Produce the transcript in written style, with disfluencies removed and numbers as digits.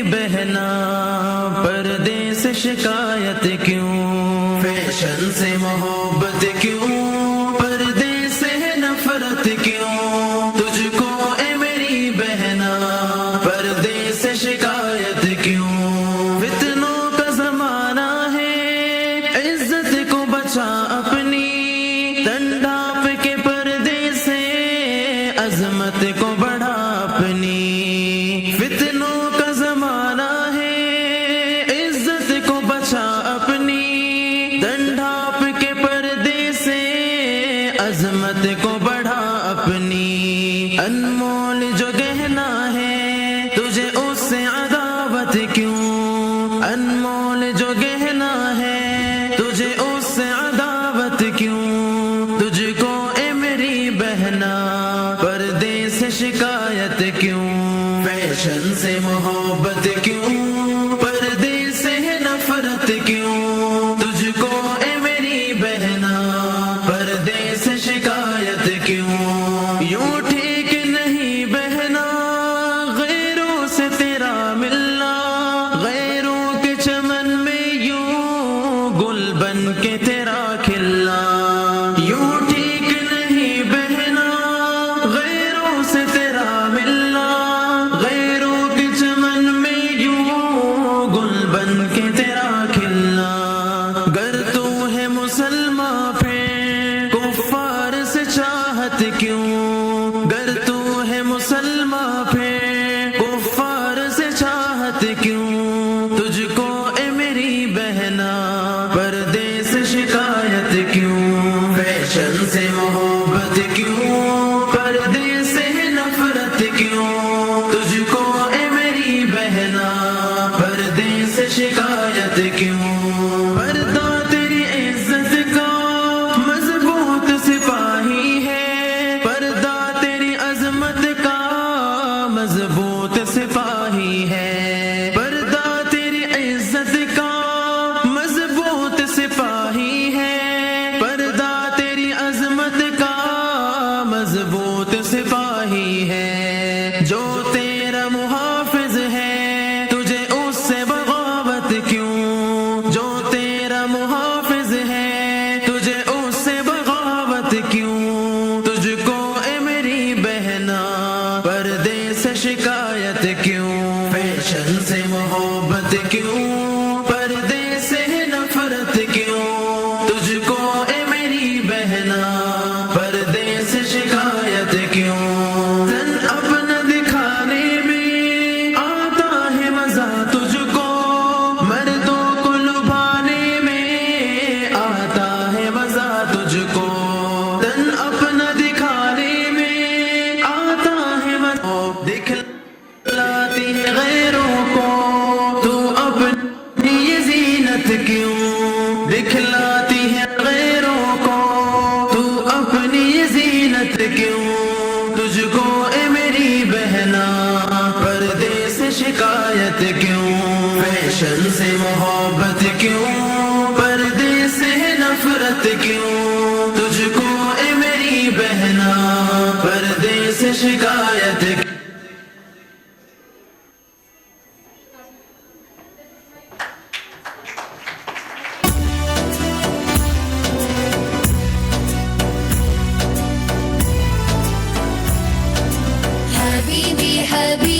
بہنا پردے سے شکایت کیوں، فیشن سے محبت کیوں، پردے سے نفرت کیوں، تجھ کو اے میری بہنا پردے سے شکایت کیوں، فتنوں کا زمانہ ہے عزت کو بچا اپنی، تن ڈھانپ کے پردے سے عظمت کو بڑھا اپنی، فتنوں کا زمانہ ہے عزت کو بچا اپنی، تن ڈھانپ کے پردے سے عظمت کو بڑھا اپنی، انمول جو گہنا ہے تجھے اس سے عداوت کیوں، انمول جو گہنا ہے تجھے اس سے عداوت کیوں، تجھ کو اے میری بہنا پردے سے شکایت کیوں، فیشن سے محبت کیوں، پردے سے نفرت کیوں، تجھ کو اے میری بہنا پردے سے شکایت کیوں، یوں ٹھیک نہیں بہنا غیروں سے تیرا ملنا، غیروں کے چمن میں یوں گل بن کے تیرا کھلنا، یوں ٹھیک نہیں بہنا غیروں سے تیرا ملنا، غیروں کے چمن میں یوں گل بن کے تیرا کھلنا، گر تو ہے مسلمان پھر کفار سے چاہت کیوں، گر تو ہے مسلمان پھر کفار سے چاہت کیوں، تجھ کو اے میری بہنا پردے سے شکایت کیوں، فیشن سے محبت کیوں، پردے سے نفرت کیوں، تجھ کو اے میری بہنا پردے سے شکایت کیوں، پردہ تیری عزت کا مضبوط سپاہی ہے، پردہ تیری عظمت کا مضبوط سپاہی ہے، پردہ تیری عزت کا مضبوط سپاہی ہے، پردہ تیری عظمت کا مضبوط سپاہی ہے، جو تیرا محافظ ہے تجھے اس سے بغاوت کیوں، جو تیرا محافظ ہے تجھے اس سے بغاوت کیوں، تجھ کو اے میری بہنا پردے سے شکایت کیوں، فیشن سے محبت کیوں، پردے سے نفرت کیوں، تجھ کو اے میری بہنا پردے سے شکایت کیوں، تن اپنا دکھانے میں آتا ہے مزہ تجھ کو، مردوں کو لبھانے میں آتا ہے مزہ تجھ کو، تن اپنا دکھانے میں آتا ہے مزہ، دکھلاتی ہے غیروں کو تو اپنی یہ زینت کیوں، دکھلاتی ہے غیروں کو تو اپنی یہ زینت کیوں، تجھ کو اے میری بہنا پردے سے شکایت کیوں، فیشن سے محبت کیوں، پردے سے نفرت کیوں، تجھ کو اے میری بہنا پردے سے شکایت کیوں۔ حبيبي حبيبي